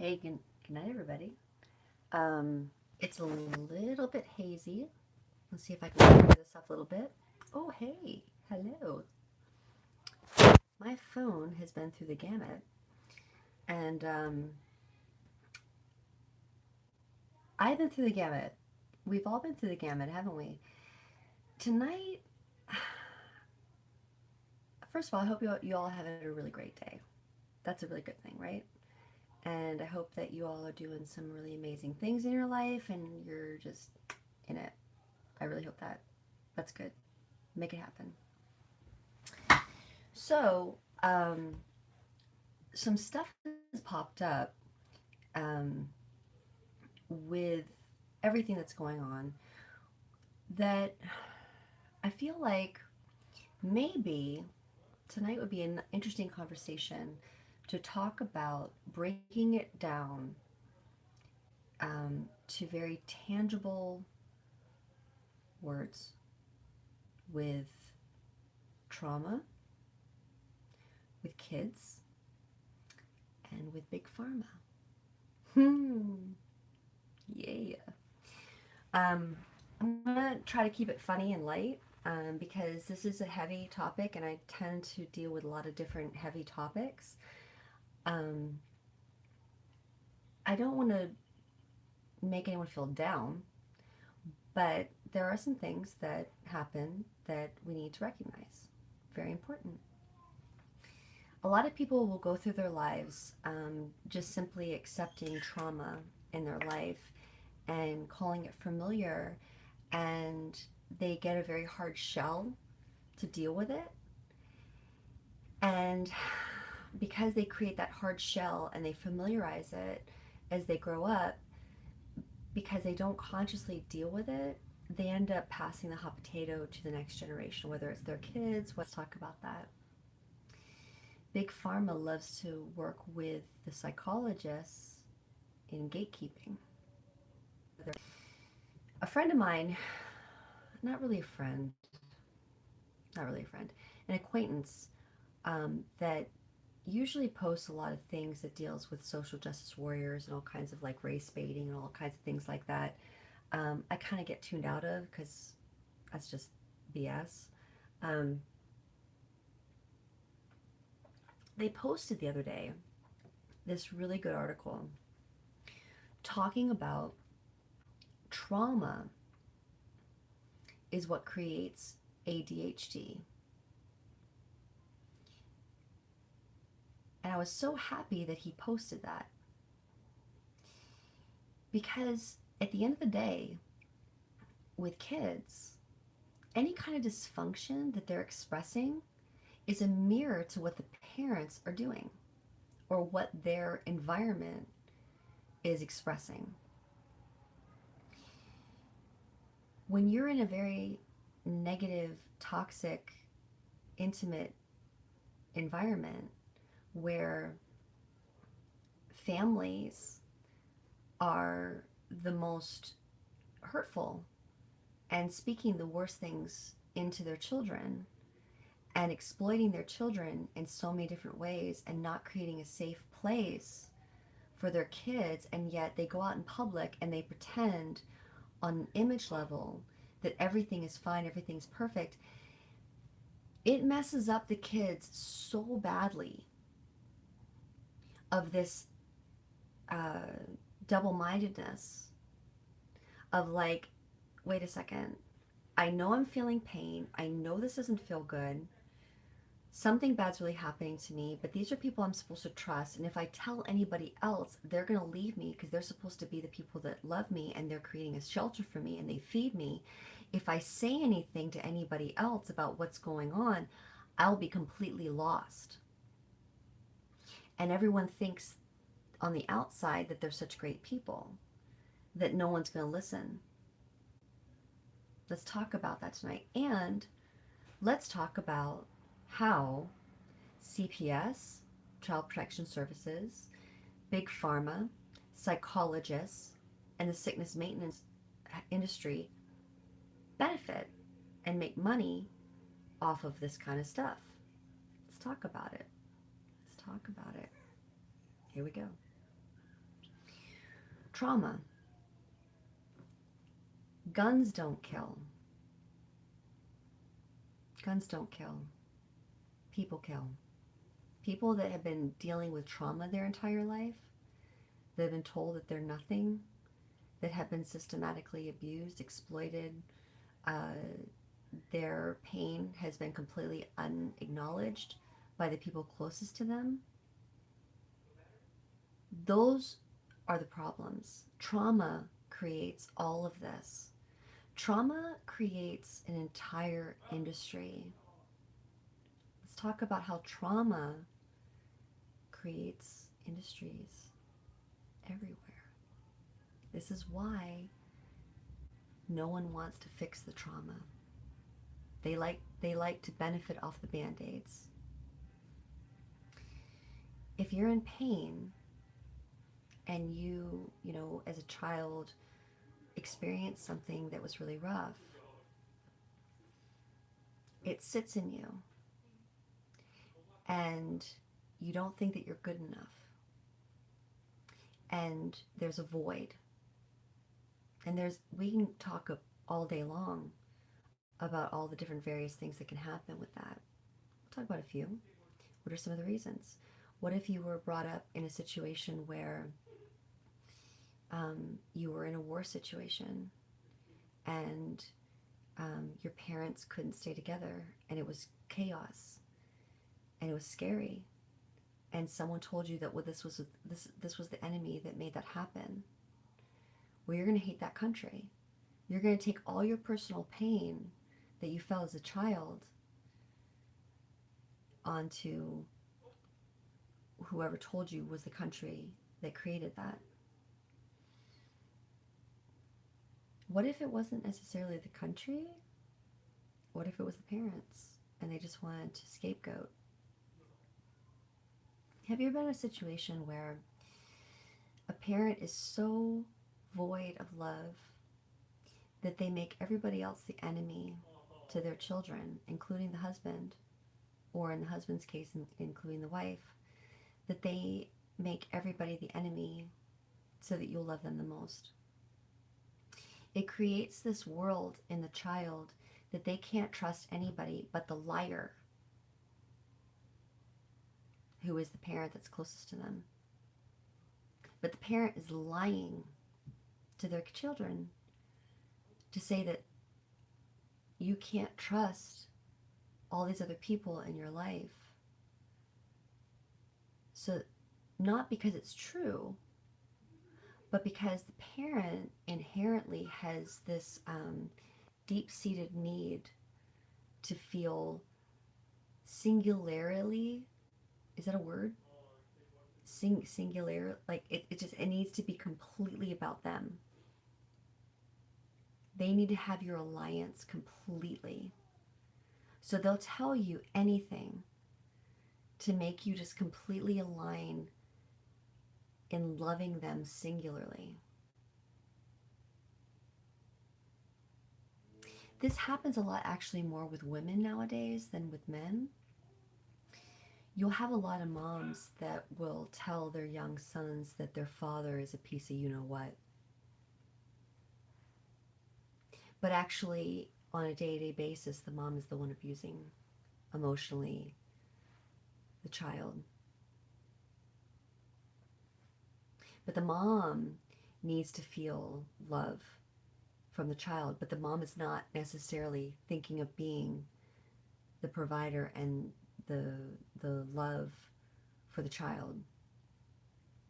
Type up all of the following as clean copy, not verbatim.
Hey, good night, everybody. It's a little bit hazy. Let's see if I can clear this up a little bit. Oh, hey, hello. My phone has been through the gamut, and I've been through the gamut. We've all been through the gamut, haven't we? Tonight, first of all, I hope you all have a really great day. That's a really good thing, right? And I hope that you all are doing some really amazing things in your life and you're just in it. I really hope that. That's good. Make it happen. So, some stuff has popped up um, with everything that's going on that I feel like maybe tonight would be an interesting conversation to talk about breaking it down to very tangible words with trauma, with kids, and with big pharma. Hmm. Yeah. I'm gonna try to keep it funny and light because this is a heavy topic, and I tend to deal with a lot of different heavy topics. Um, I don't want to make anyone feel down, but there are some things that happen that we need to recognize. Very important. A lot of people will go through their lives just simply accepting trauma in their life and calling it familiar, and they get a very hard shell to deal with it. And because they create that hard shell and they familiarize it as they grow up, because they don't consciously deal with it, they end up passing the hot potato to the next generation, whether it's their kids. Let's talk about that. Big Pharma loves to work with the psychologists in gatekeeping. A friend of mine, not really a friend, not really a friend, an acquaintance that usually posts a lot of things that deals with social justice warriors and all kinds of like race baiting and all kinds of things like that. I kind of get tuned out of because that's just BS. Um, they posted the other day this really good article talking about trauma is what creates ADHD. And I was so happy that he posted that because at the end of the day, with kids, any kind of dysfunction that they're expressing is a mirror to what the parents are doing or what their environment is expressing. When you're in a very negative, toxic, intimate environment where families are the most hurtful and speaking the worst things into their children and exploiting their children in so many different ways and not creating a safe place for their kids, and yet they go out in public and they pretend on an image level that everything is fine, everything's perfect. It messes up the kids so badly of this uh, double-mindedness of like, wait a second, I know I'm feeling pain, I know this doesn't feel good, something bad's really happening to me, but these are people I'm supposed to trust, and if I tell anybody else, they're going to leave me because they're supposed to be the people that love me and they're creating a shelter for me and they feed me. If I say anything to anybody else about what's going on, I'll be completely lost. And everyone thinks on the outside that they're such great people that no one's going to listen. Let's talk about that tonight. And let's talk about how CPS, Child Protection Services, Big Pharma, psychologists, and the sickness maintenance industry benefit and make money off of this kind of stuff. Let's talk about it. Let's talk about it. Here we go. Trauma. Guns don't kill. Guns don't kill. People kill. People that have been dealing with trauma their entire life, that have been told that they're nothing, that have been systematically abused, exploited, uh, their pain has been completely unacknowledged by the people closest to them. Those are the problems. Trauma creates all of this. Trauma creates an entire industry. Let's talk about how trauma creates industries everywhere. This is why no one wants to fix the trauma. They like to benefit off the band-aids. If you're in pain and you as a child experienced something that was really rough, it sits in you and you don't think that you're good enough. And there's a void. And we can talk all day long about all the different various things that can happen with that. We'll talk about a few. What are some of the reasons? What if you were brought up in a situation where you were in a war situation and your parents couldn't stay together and it was chaos and it was scary and someone told you that this was the enemy that made that happen? Well, you're going to hate that country. You're going to take all your personal pain that you felt as a child onto whoever told you was the country that created that. What if it wasn't necessarily the country? What if it was the parents and they just wanted to scapegoat? Have you ever been in a situation where a parent is so void of love that they make everybody else the enemy to their children, including the husband, or in the husband's case, including the wife, that they make everybody the enemy so that you'll love them the most? It creates this world in the child that they can't trust anybody but the liar, who is the parent that's closest to them. But the parent is lying to their children to say that you can't trust all these other people in your life. So not because it's true, but because the parent inherently has this deep-seated need to feel singularly, is that a word? Singular, like it needs to be completely about them. They need to have your alliance completely. So they'll tell you anything to make you just completely align in loving them singularly. This happens a lot, actually, more with women nowadays than with men. You'll have a lot of moms that will tell their young sons that their father is a piece of you-know-what. But actually, on a day-to-day basis, the mom is the one abusing emotionally the child. But the mom needs to feel love from the child, but the mom is not necessarily thinking of being the provider and the love for the child.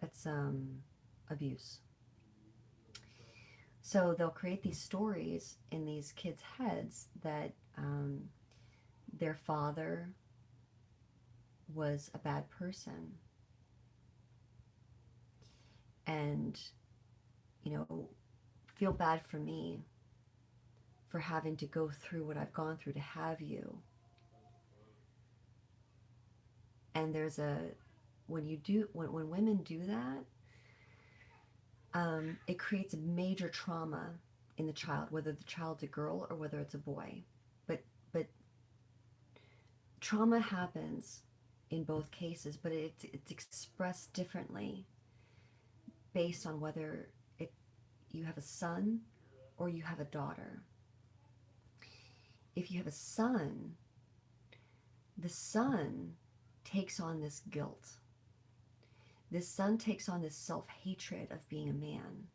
That's abuse. So they'll create these stories in these kids' heads that their father was a bad person. And, feel bad for me for having to go through what I've gone through to have you. And there's when women do that, it creates a major trauma in the child, whether the child's a girl or whether it's a boy. But trauma happens in both cases, but it's expressed differently based on whether you have a son or you have a daughter. If you have a son, the son takes on this guilt. This son takes on this self-hatred of being a man.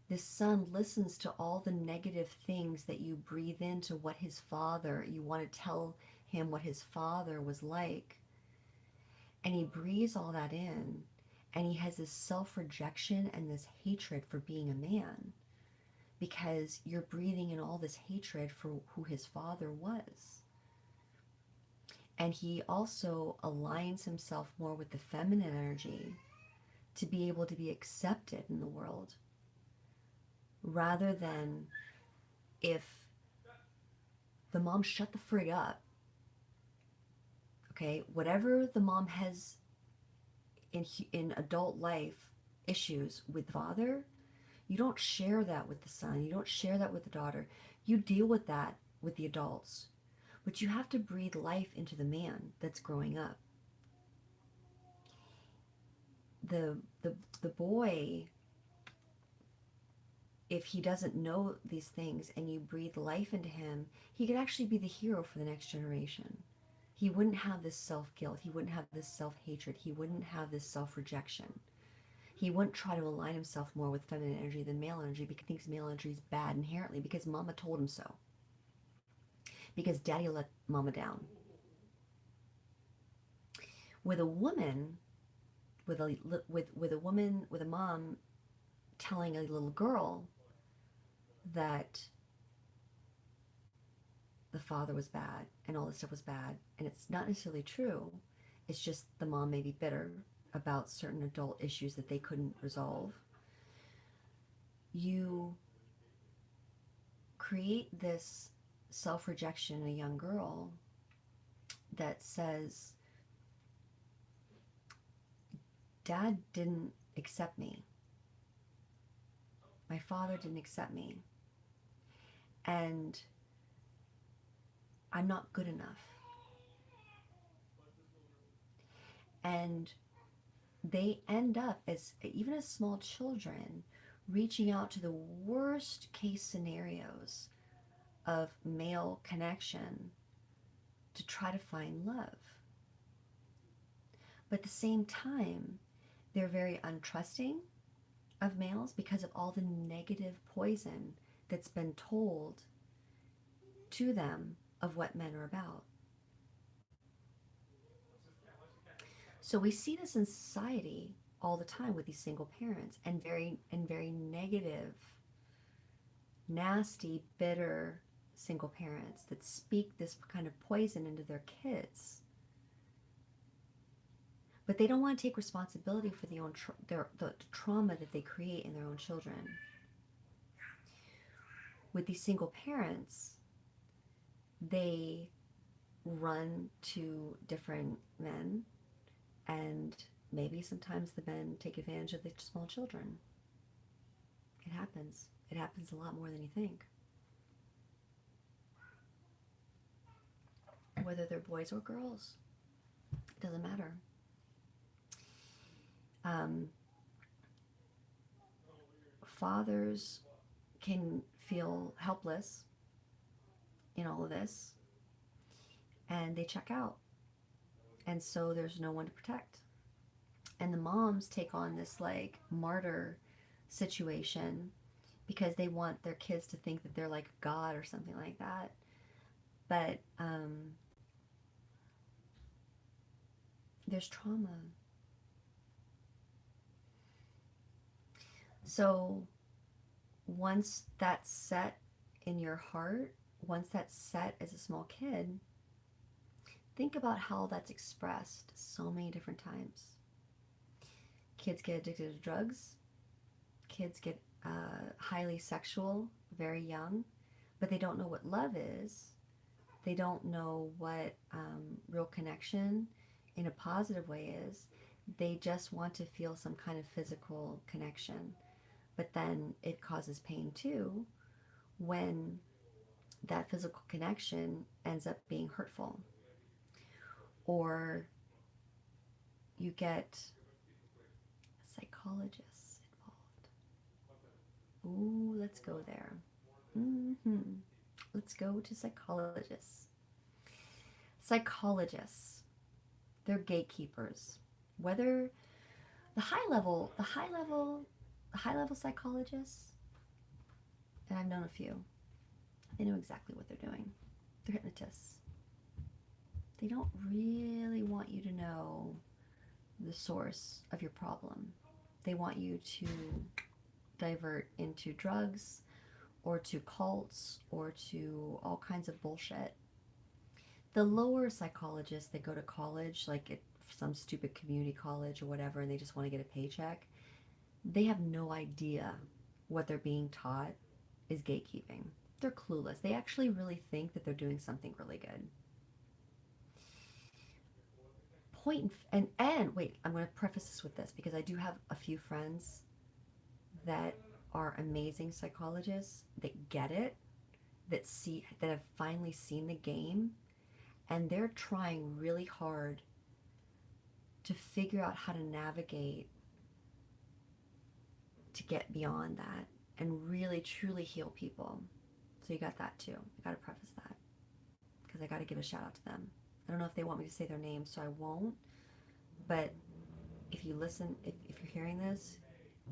This son listens to all the negative things that you breathe into what his father, you want to tell him what his father was like. And he breathes all that in, and he has this self-rejection and this hatred for being a man because you're breathing in all this hatred for who his father was. And he also aligns himself more with the feminine energy to be able to be accepted in the world, rather than if the mom shut the frig up, okay, whatever the mom has in adult life issues with the father, you don't share that with the son, you don't share that with the daughter, you deal with that with the adults. But you have to breathe life into the man that's growing up. The boy, if he doesn't know these things and you breathe life into him, he could actually be the hero for the next generation. He wouldn't have this self-guilt. He wouldn't have this self-hatred. He wouldn't have this self-rejection. He wouldn't try to align himself more with feminine energy than male energy because he thinks male energy is bad inherently because mama told him so. Because daddy let mama down. With a woman, with a mom telling a little girl that the father was bad and all this stuff was bad, and it's not necessarily true. It's just the mom may be bitter about certain adult issues that they couldn't resolve. You create this self-rejection in a young girl that says, Dad didn't accept me. My father didn't accept me. And I'm not good enough. And they end up, even as small children, reaching out to the worst case scenarios of male connection to try to find love. But at the same time, they're very untrusting of males because of all the negative poison that's been told to them of what men are about. So we see this in society all the time with these single parents and very negative, nasty, bitter single parents that speak this kind of poison into their kids. But they don't want to take responsibility for the trauma that they create in their own children. With these single parents, they run to different men, and maybe sometimes the men take advantage of the small children. It happens. It happens a lot more than you think. Whether they're boys or girls, it doesn't matter. Fathers can feel helpless in all of this, and they check out, and so there's no one to protect. And the moms take on this like martyr situation because they want their kids to think that they're like God or something like that. But there's trauma. So once that's set in your heart, once that's set as a small kid, think about how that's expressed so many different times. Kids get addicted to drugs. Kids get highly sexual, very young, but they don't know what love is. They don't know what real connection in a positive way is. They just want to feel some kind of physical connection. But then it causes pain too when that physical connection ends up being hurtful. Or you get psychologists involved. Ooh, let's go there. hmm Let's go to psychologists. Psychologists, they're gatekeepers. Whether the high level, the high level, the high level psychologists, and I've known a few, they know exactly what they're doing. They're hypnotists. They don't really want you to know the source of your problem. They want you to divert into drugs or to cults or to all kinds of bullshit. The lower psychologists that go to college, like at some stupid community college or whatever, and they just want to get a paycheck, they have no idea what they're being taught is gatekeeping. They're clueless. They actually really think that they're doing something really good. And wait, I'm going to preface this with this because I do have a few friends that are amazing psychologists that get it, that have finally seen the game, and they're trying really hard to figure out how to navigate to get beyond that and really truly heal people. So you got that too. I got to preface that because I got to give a shout out to them. I don't know if they want me to say their names, so I won't. But if you listen, if you're hearing this,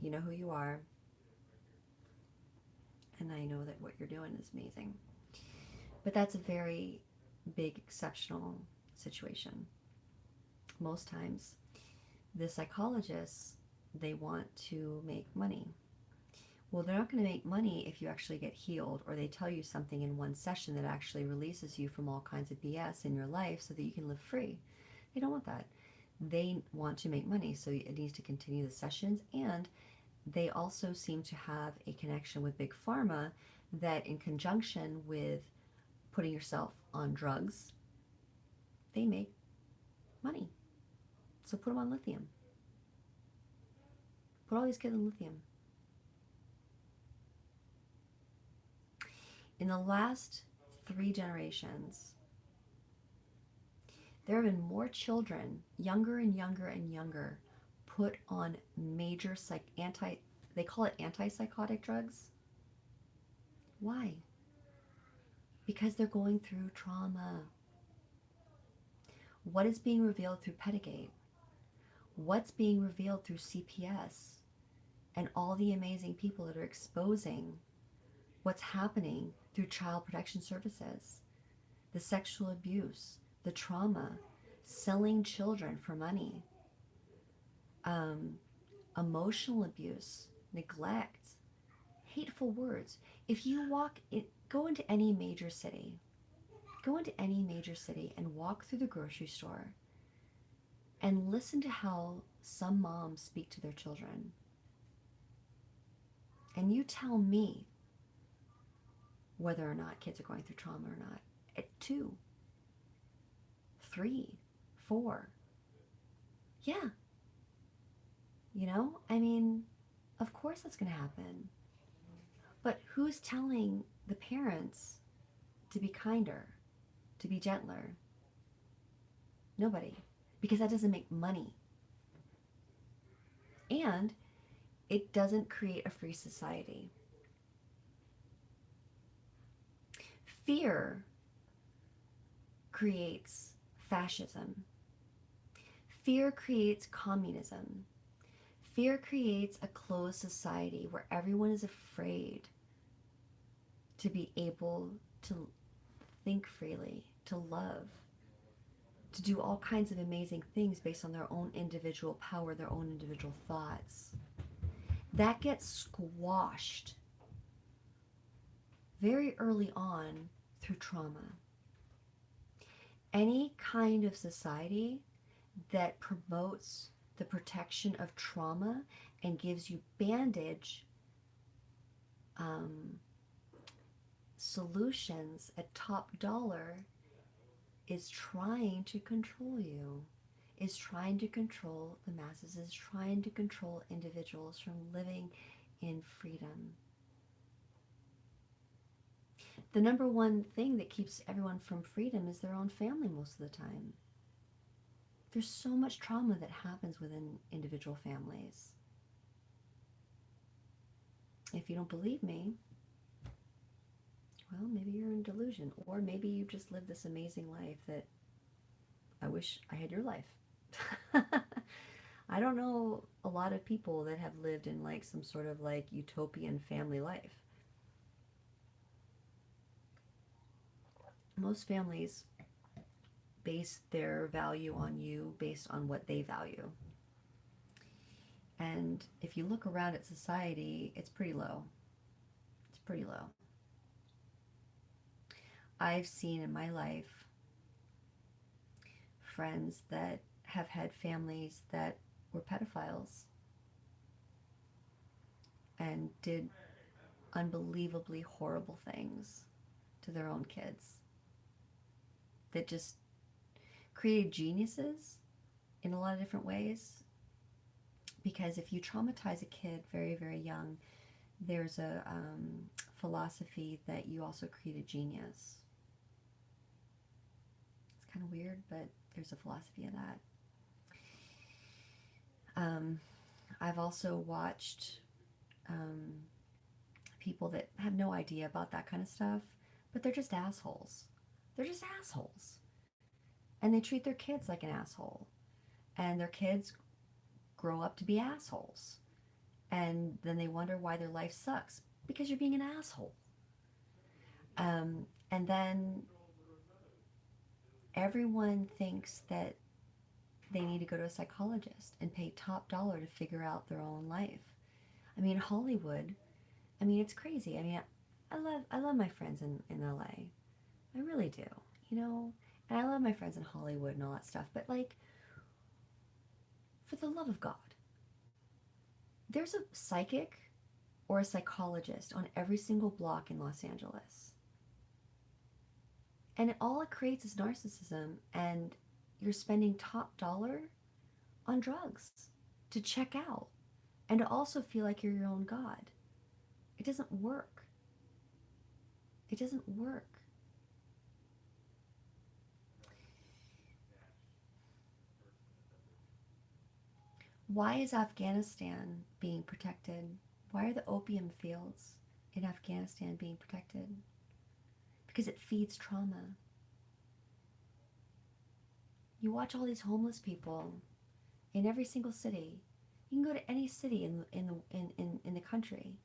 you know who you are. And I know that what you're doing is amazing. But that's a very big, exceptional situation. Most times, the psychologists, they want to make money. Well, they're not going to make money if you actually get healed, or they tell you something in one session that actually releases you from all kinds of BS in your life so that you can live free. They don't want that. They want to make money, so it needs to continue the sessions, and they also seem to have a connection with Big Pharma that, in conjunction with putting yourself on drugs, they make money. So put them on lithium. Put all these kids on lithium. In the last 3 generations, there have been more children, younger and younger and younger, put on major they call it antipsychotic drugs. Why? Because they're going through trauma. What is being revealed through Pedigate? What's being revealed through CPS? And all the amazing people that are exposing what's happening through child protection services, the sexual abuse, the trauma, selling children for money, emotional abuse, neglect, hateful words. If you go into any major city, and walk through the grocery store and listen to how some moms speak to their children. And you tell me whether or not kids are going through trauma or not. At 2, 3, 4. Yeah. I mean, of course that's going to happen. But who's telling the parents to be kinder, to be gentler? Nobody. Because that doesn't make money. And it doesn't create a free society. Fear creates fascism. Fear creates communism. Fear creates a closed society where everyone is afraid to be able to think freely, to love, to do all kinds of amazing things based on their own individual power, their own individual thoughts. That gets squashed very early on through trauma. Any kind of society that promotes the protection of trauma and gives you bandage solutions at top dollar is trying to control you, is trying to control the masses, is trying to control individuals from living in freedom. The number one thing that keeps everyone from freedom is their own family most of the time. There's so much trauma that happens within individual families. If you don't believe me, well, maybe you're in delusion, or maybe you just lived this amazing life that I wish I had your life. I don't know a lot of people that have lived in like some sort of like utopian family life. Most families base their value on you based on what they value. And if you look around at society, it's pretty low. It's pretty low. I've seen in my life friends that have had families that were pedophiles and did unbelievably horrible things to their own kids that just created geniuses in a lot of different ways. Because if you traumatize a kid very, very young, there's a philosophy that you also create a genius. It's kind of weird, but there's a philosophy of that. I've also watched people that have no idea about that kind of stuff, but they're just assholes. They're just assholes. And they treat their kids like an asshole. And their kids grow up to be assholes. And then they wonder why their life sucks. Because you're being an asshole. And then everyone thinks that they need to go to a psychologist and pay top dollar to figure out their own life. I mean, Hollywood, I mean, it's crazy. I mean, I love my friends in LA. I really do, you know? And I love my friends in Hollywood and all that stuff. But like, for the love of God, there's a psychic or a psychologist on every single block in Los Angeles. And all it creates is narcissism, and you're spending top dollar on drugs to check out and to also feel like you're your own God. It doesn't work. It doesn't work. Why is Afghanistan being protected? Why are the opium fields in Afghanistan being protected? Because it feeds trauma. You watch all these homeless people in every single city. You can go to any city in the country.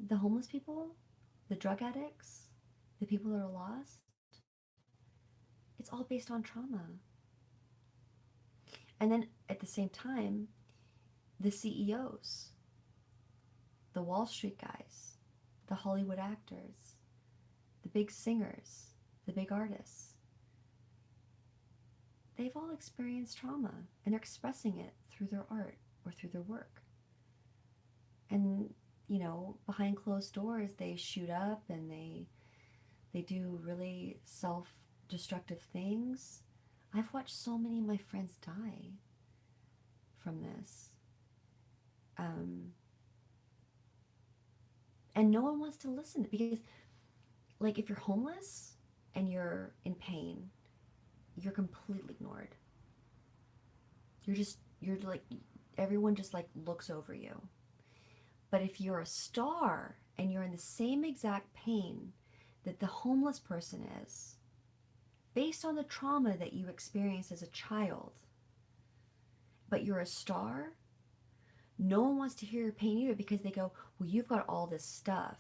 The homeless people, the drug addicts, the people that are lost, it's all based on trauma. And then at the same time, the CEOs, the Wall Street guys, the Hollywood actors, the big singers, the big artists, they've all experienced trauma, and they're expressing it through their art or through their work. And, you know, behind closed doors, they shoot up and they do really self-destructive things. I've watched so many of my friends die from this. And no one wants to listen, because, like, if you're homeless and you're in pain, you're completely ignored. You're like, everyone just like looks over you. But if you're a star and you're in the same exact pain that the homeless person is, based on the trauma that you experienced as a child, but you're a star, no one wants to hear your pain either, because they go, well, you've got all this stuff.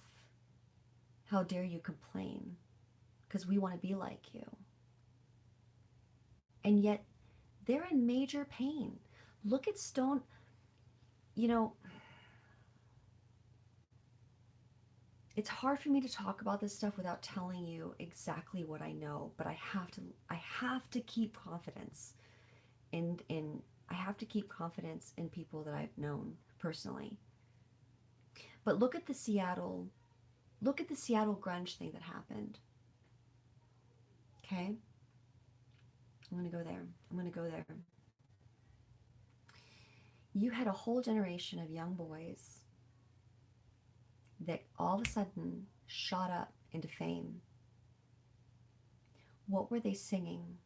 How dare you complain? Because we want to be like you. And yet, they're in major pain. Look at Stone, you know, it's hard for me to talk about this stuff without telling you exactly what I know, but I have to keep confidence I have to keep confidence in people that I've known personally. But look at the Seattle grunge thing that happened. Okay? I'm going to go there. You had a whole generation of young boys that all of a sudden shot up into fame. What were they singing?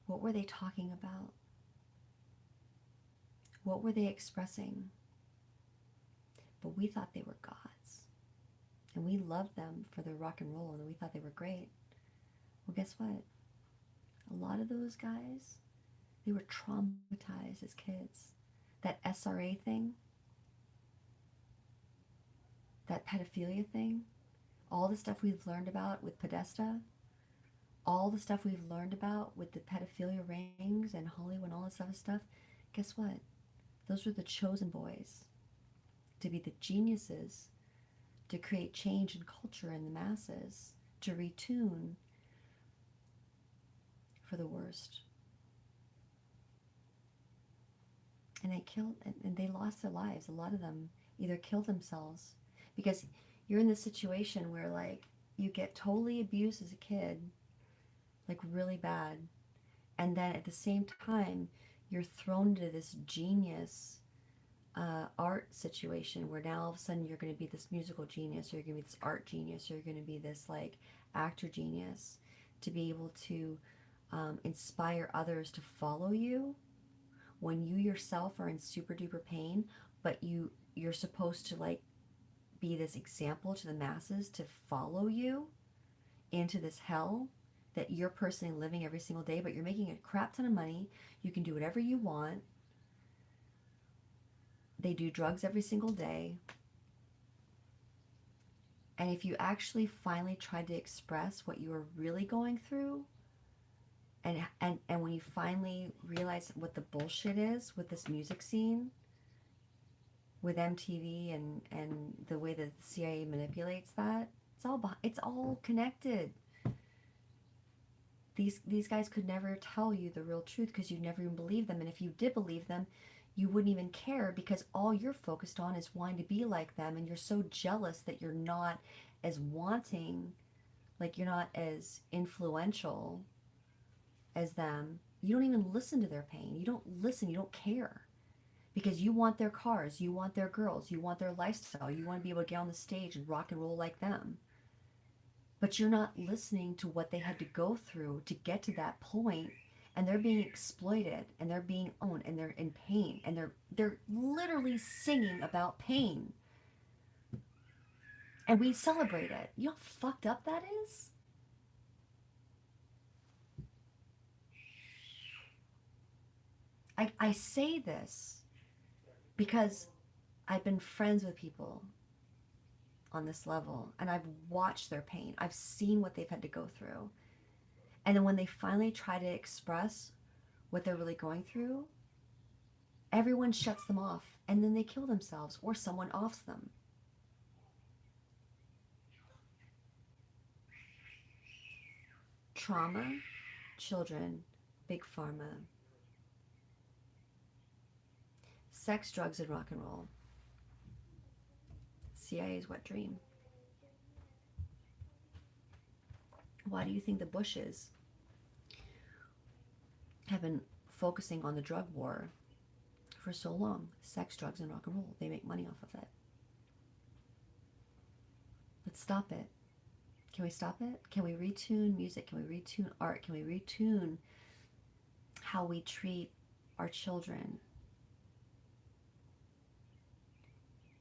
What were they talking about? What were they expressing? but we thought they were gods. And we loved them for their rock and roll, and we thought they were great. Well, guess what? A lot of those guys, they were traumatized as kids. That SRA thing, that pedophilia thing, all the stuff we've learned about with Podesta, all the stuff we've learned about with the pedophilia rings and Hollywood and all this other stuff, guess what? Those were the chosen boys to be the geniuses, to create change and culture in the masses, to retune for the worst. And they killed, and they lost their lives. A lot of them either killed themselves because you're in this situation where, like, you get totally abused as a kid, like really bad, and then at the same time you're thrown into this genius art situation where now all of a sudden you're going to be this musical genius, or you're going to be this art genius, or you're going to be this like actor genius, to be able to inspire others to follow you when you yourself are in super duper pain, but you're supposed to like be this example to the masses to follow you into this hell that you're personally living every single day, but you're making a crap ton of money. You can do whatever you want. They do drugs every single day. And if you actually finally tried to express what you were really going through, and when you finally realize what the bullshit is with this music scene, with MTV and the way that the CIA manipulates that, it's all connected. These guys could never tell you the real truth because you'd never even believe them. And if you did believe them, you wouldn't even care because all you're focused on is wanting to be like them, and you're so jealous that you're not as wanting, like you're not as influential as them. You don't even listen to their pain. You don't listen. You don't care because you want their cars, you want their girls, you want their lifestyle, you want to be able to get on the stage and rock and roll like them. But you're not listening to what they had to go through to get to that point, and they're being exploited, and they're being owned, and they're in pain, and they're literally singing about pain. And we celebrate it. You know how fucked up that is? I say this because I've been friends with people on this level, and I've watched their pain. I've seen what they've had to go through. And then when they finally try to express what they're really going through, everyone shuts them off, and then they kill themselves or someone offs them. Trauma, children, big pharma, sex, drugs, and rock and roll. CIA's wet dream. Why do you think the Bushes have been focusing on the drug war for so long? Sex, drugs, and rock and roll. They make money off of it. Let's stop it. Can we stop it? Can we retune music? Can we retune art? Can we retune how we treat our children?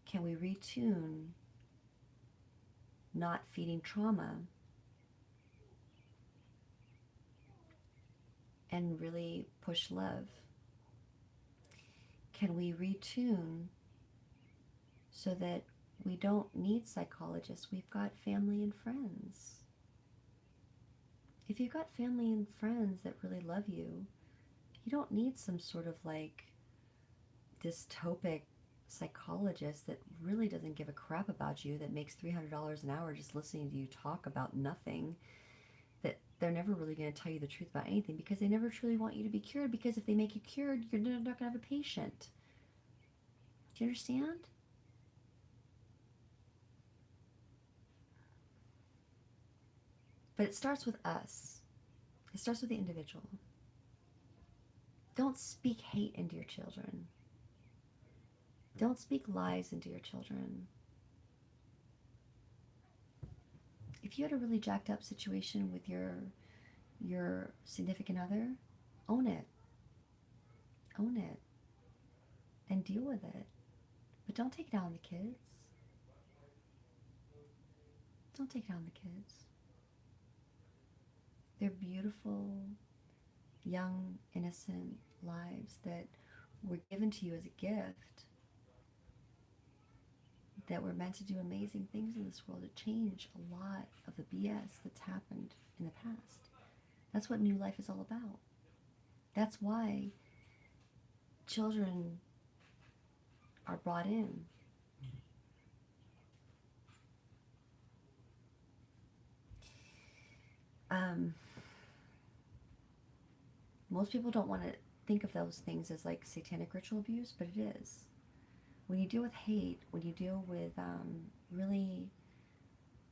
Can we retune not feeding trauma and really push love? Can we retune so that we don't need psychologists? We've got family and friends. If you've got family and friends that really love you, you don't need some sort of like dystopic psychologist that really doesn't give a crap about you, that makes $300 an hour just listening to you talk about nothing, that they're never really going to tell you the truth about anything because they never truly want you to be cured, because if they make you cured, you're not going to have a patient. Do you understand? But it starts with us. It starts with the individual. Don't speak hate into your children. Don't speak lies into your children. If you had a really jacked up situation with your significant other, own it. Own it. And deal with it. But don't take it out on the kids. Don't take it out on the kids. They're beautiful, young, innocent lives that were given to you as a gift, that were meant to do amazing things in this world, to change a lot of the BS that's happened in the past. That's what new life is all about. That's why children are brought in. Most people don't want to think of those things as like satanic ritual abuse, but it is. When you deal with hate, when you deal with really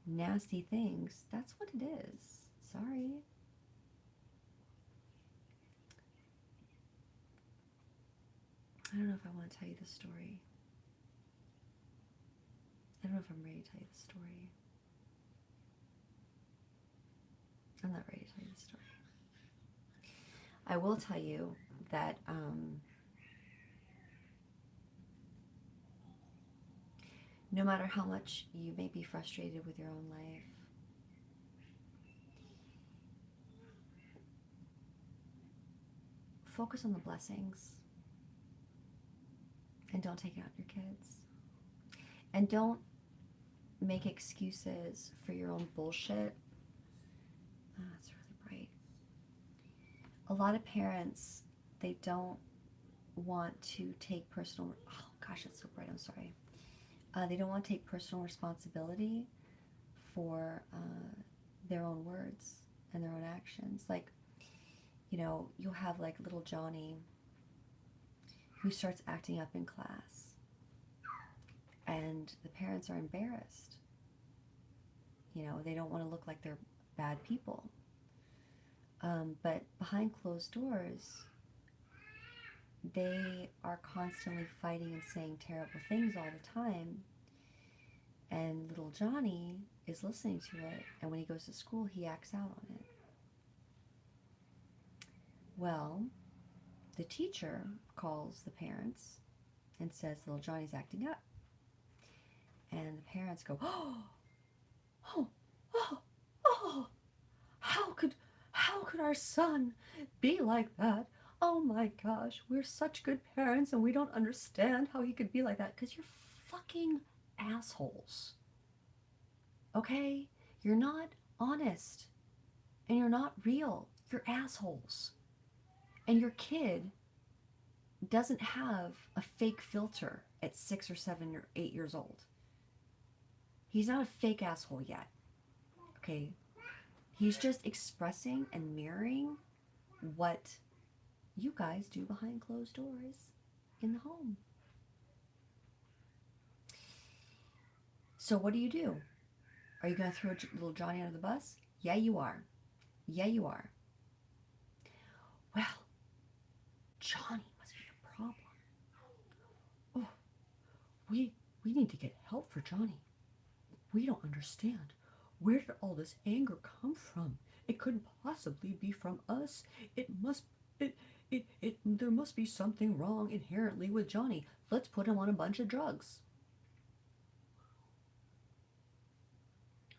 nasty things, that's what it is. Sorry. I don't know if I want to tell you the story. I don't know if I'm ready to tell you the story. I'm not ready to tell you the story. I will tell you that no matter how much you may be frustrated with your own life, focus on the blessings and don't take it out on your kids. And don't make excuses for your own bullshit. Oh, it's really bright. A lot of parents, they don't want to take personal, oh gosh, it's so bright, I'm sorry. They don't want to take personal responsibility for their own words and their own actions. Like, you know, you'll have like little Johnny who starts acting up in class, and the parents are embarrassed. You know, they don't want to look like they're bad people. But behind closed doors, they are constantly fighting and saying terrible things all the time. And little Johnny is listening to it, and when he goes to school, he acts out on it. Well, the teacher calls the parents and says little Johnny's acting up. And the parents go, oh, oh, oh, oh, how could our son be like that? Oh my gosh, we're such good parents and we don't understand how he could be like that, because you're fucking assholes. Okay? You're not honest and you're not real. You're assholes. And your kid doesn't have a fake filter at 6 or 7 or 8 years old. He's not a fake asshole yet. Okay? He's just expressing and mirroring what you guys do behind closed doors in the home. So what do? Are you going to throw little Johnny under the bus? Yeah, you are. Yeah, you are. Well, Johnny must be a problem. Oh, we need to get help for Johnny. We don't understand. Where did all this anger come from? It couldn't possibly be from us. There must be something wrong inherently with Johnny. Let's put him on a bunch of drugs.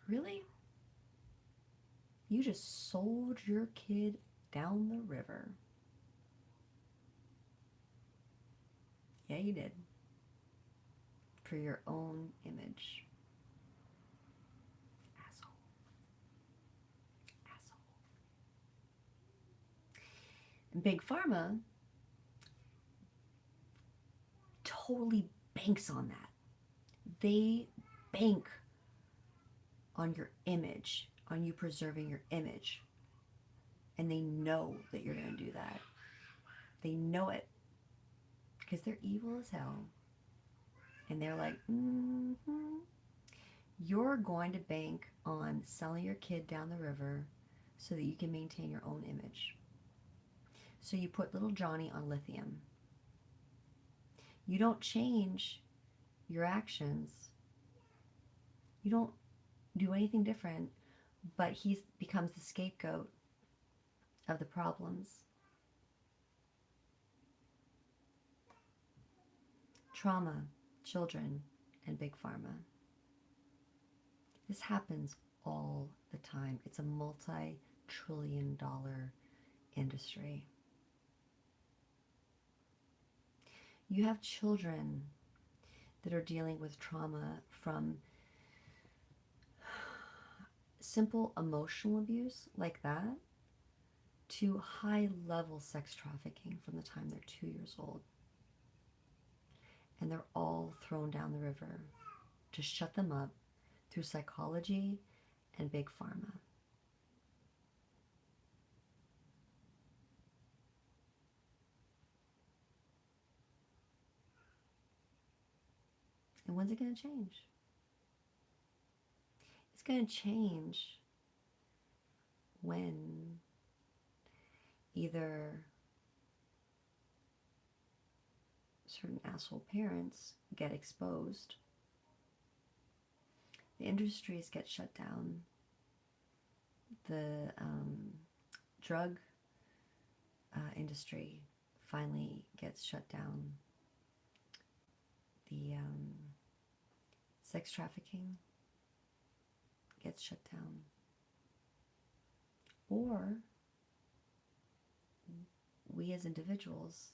Really? You just sold your kid down the river. Yeah, you did. For your own image. Asshole. And Big Pharma totally banks on that. They bank on your image, on you preserving your image. And they know that you're going to do that. They know it. Because they're evil as hell. And they're like, you're going to bank on selling your kid down the river so that you can maintain your own image. So you put little Johnny on lithium. You don't change your actions. You don't do anything different, but he becomes the scapegoat of the problems. Trauma children, and big pharma. This happens all the time. It's a multi-trillion-dollar industry. You have children that are dealing with trauma from simple emotional abuse like that to high-level sex trafficking from the time they're 2 years old. And they're all thrown down the river to shut them up through psychology and big pharma. And when's it going to change? It's going to change when either certain asshole parents get exposed, the industries get shut down, the drug industry finally gets shut down, the sex trafficking gets shut down, or we as individuals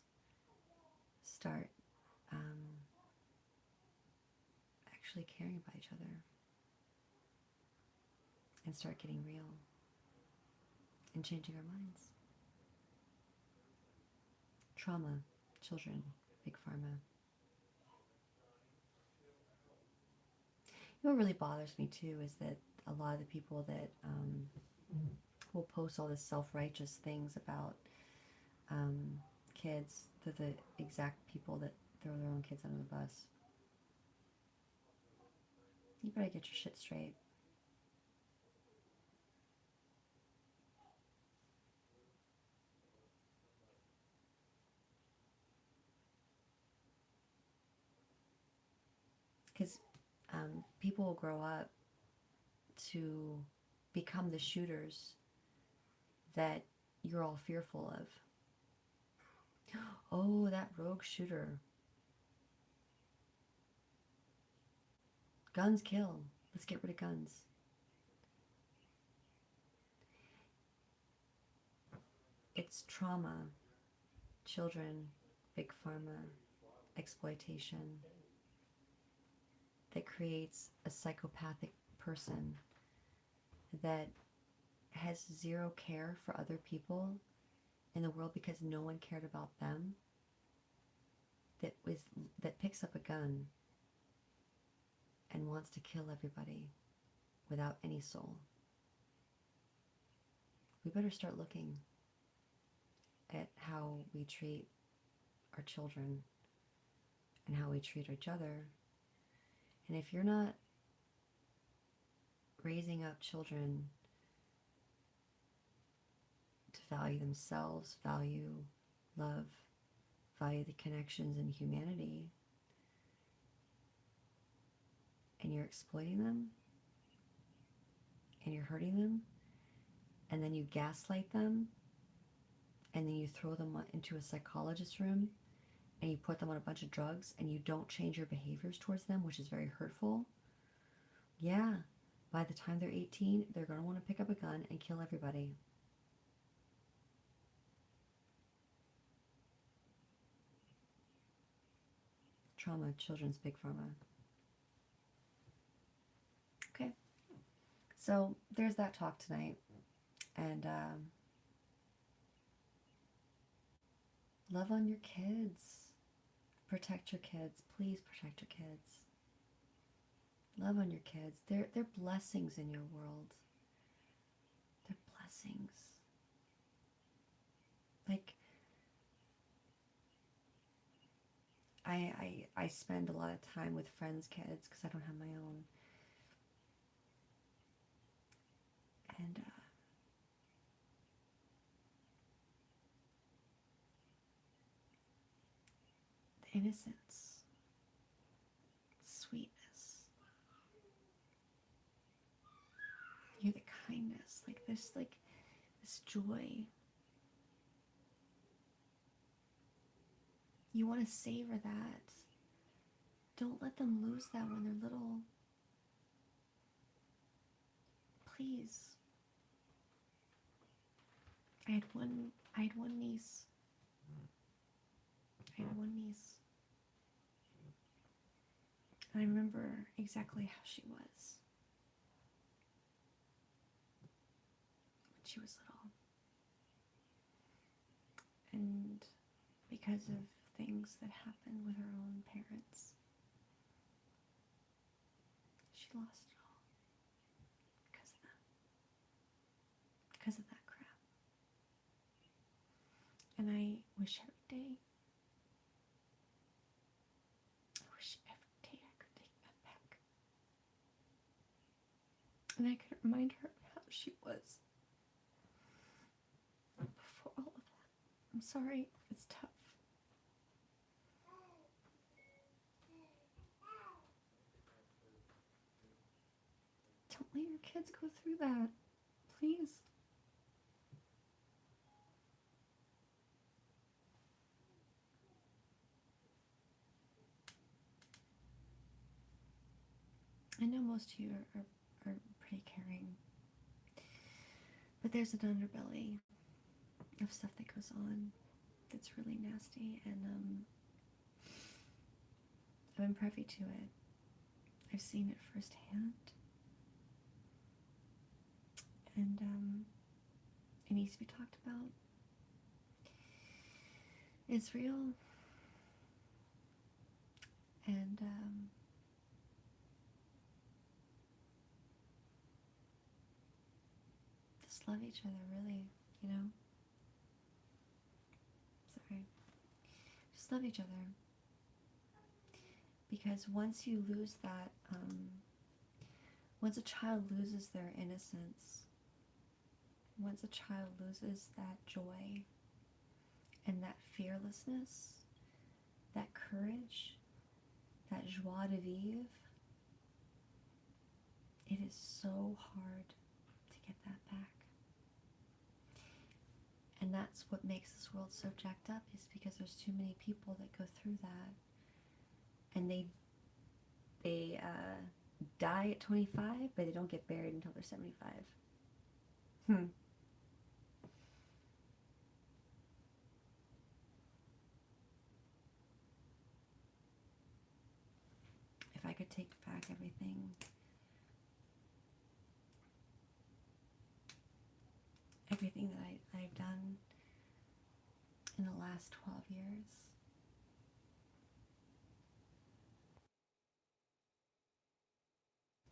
start actually caring about each other and start getting real and changing our minds. Trauma, children, big pharma. You know what really bothers me too is that a lot of the people that will post all this self-righteous things about kids, they're the exact people that throw their own kids under the bus. You better get your shit straight. Because people will grow up to become the shooters that you're all fearful of. Oh, that rogue shooter. Guns kill. Let's get rid of guns. It's trauma, children, big pharma, exploitation that creates a psychopathic person that has zero care for other people in the world because no one cared about them, that picks up a gun and wants to kill everybody without any soul. We better start looking at how we treat our children and how we treat each other. And if you're not raising up children to value themselves, value love, value the connections in humanity, and you're exploiting them, and you're hurting them, and then you gaslight them, and then you throw them into a psychologist's room, and you put them on a bunch of drugs, and you don't change your behaviors towards them, which is very hurtful, yeah, by the time they're 18, they're going to want to pick up a gun and kill everybody. Trauma, children's big pharma. Okay, so there's that talk tonight, and love on your kids. Protect your kids. Please protect your kids. Love on your kids. They're blessings in your world. They're blessings. Like, I spend a lot of time with friends' kids because I don't have my own. And the innocence, sweetness, you know, the kindness, like this joy. You want to savor that Don't let them lose that when they're little. Please. I had one niece. And I remember exactly how she was when she was little. And because of things that happened with her own parents, she lost it all because of that. Because of that crap. And I wish every day I could take that back. And I could remind her how she was before all of that. I'm sorry, it's tough. Don't let your kids go through that, please. I know most of you are pretty caring, but there's an underbelly of stuff that goes on that's really nasty, and I've been privy to it. I've seen it firsthand, and it needs to be talked about. It's real, and just love each other, really, you know? Sorry. Just love each other. Because once you lose that, once a child loses their innocence, once a child loses that joy and that fearlessness, that courage, that joie de vivre, it is so hard to get that back. And that's what makes this world so jacked up, is because there's too many people that go through that, and they die at 25, but they don't get buried until they're 75. If I could take back everything that I've done in the last 12 years,